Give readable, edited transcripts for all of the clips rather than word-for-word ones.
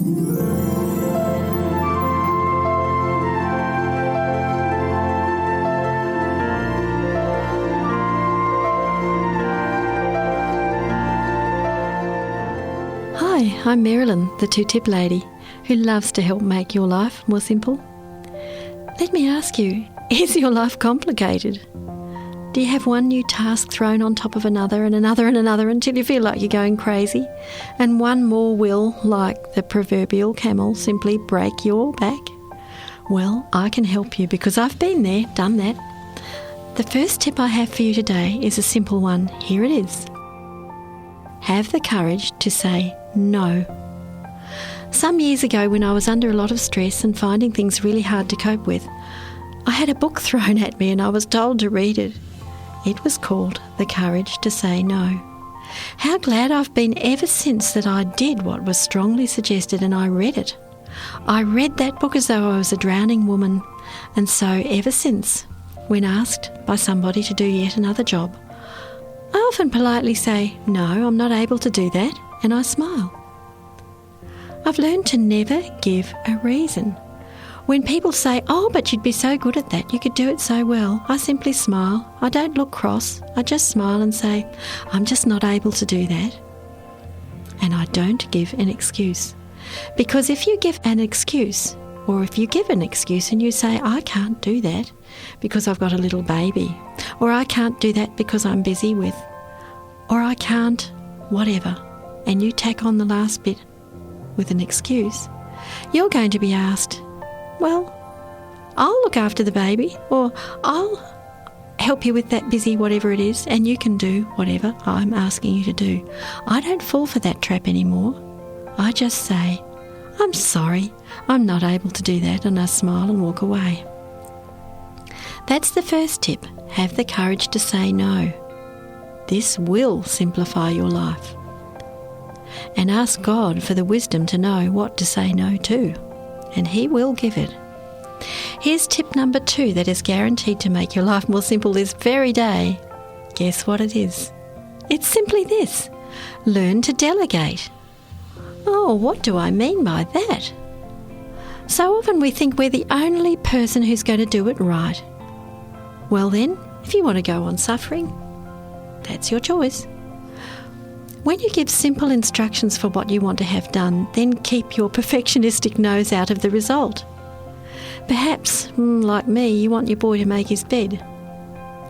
Hi, I'm Marilyn, the two-tip lady, who loves to help make your life more simple. Let me ask you, is your life complicated? Do you have one new task thrown on top of another and another and another until you feel like you're going crazy? And one more will, like the proverbial camel, simply break your back? Well, I can help you because I've been there, done that. The first tip I have for you today is a simple one. Here it is. Have the courage to say no. Some years ago, when I was under a lot of stress and finding things really hard to cope with, I had a book thrown at me and I was told to read it. It was called The Courage to Say No. How glad I've been ever since that I did what was strongly suggested and I read it. I read that book as though I was a drowning woman, and so ever since, when asked by somebody to do yet another job, I often politely say, no, I'm not able to do that, and I smile. I've learned to never give a reason. When people say, oh, but you'd be so good at that, you could do it so well, I simply smile. I don't look cross. I just smile and say, I'm just not able to do that. And I don't give an excuse. Because if you give an excuse, or if you give an excuse and you say, I can't do that because I've got a little baby, or I can't do that because I'm busy with, or I can't, whatever, and you tack on the last bit with an excuse, you're going to be asked, well, I'll look after the baby, or I'll help you with that busy whatever it is, and you can do whatever I'm asking you to do. I don't fall for that trap anymore. I just say, I'm sorry, I'm not able to do that, and I smile and walk away. That's the first tip. Have the courage to say no. This will simplify your life. And ask God for the wisdom to know what to say no to, and He will give it. Here's tip number 2 that is guaranteed to make your life more simple this very day. Guess what it is? It's simply this. Learn to delegate. Oh, what do I mean by that? So often we think we're the only person who's going to do it right. Well then, if you want to go on suffering, that's your choice. When you give simple instructions for what you want to have done, then keep your perfectionistic nose out of the result. Perhaps, like me, you want your boy to make his bed.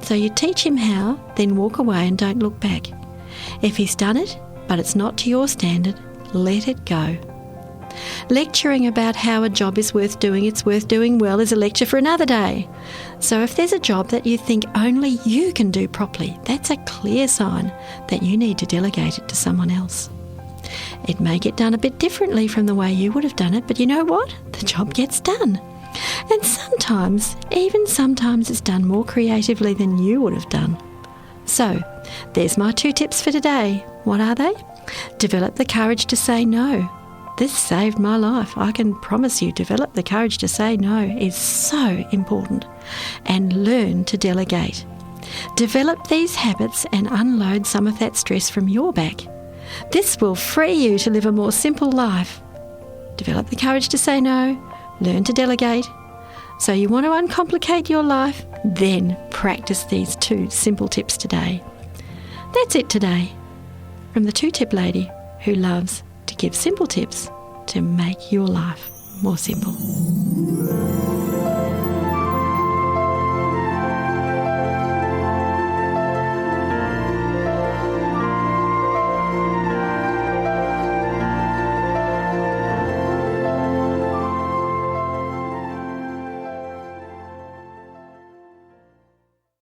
So you teach him how, then walk away and don't look back. If he's done it, but it's not to your standard, let it go. Lecturing about how a job is worth doing, it's worth doing well, is a lecture for another day. So if there's a job that you think only you can do properly, that's a clear sign that you need to delegate it to someone else. It may get done a bit differently from the way you would have done it, but you know what? The job gets done. And sometimes it's done more creatively than you would have done. So, there's my 2 tips for today. What are they? Develop the courage to say no. This saved my life. I can promise you, develop the courage to say no is so important. And learn to delegate. Develop these habits and unload some of that stress from your back. This will free you to live a more simple life. Develop the courage to say no. Learn to delegate. So you want to uncomplicate your life? Then practice these 2 simple tips today. That's it today. From the two-tip lady who loves to give simple tips to make your life more simple.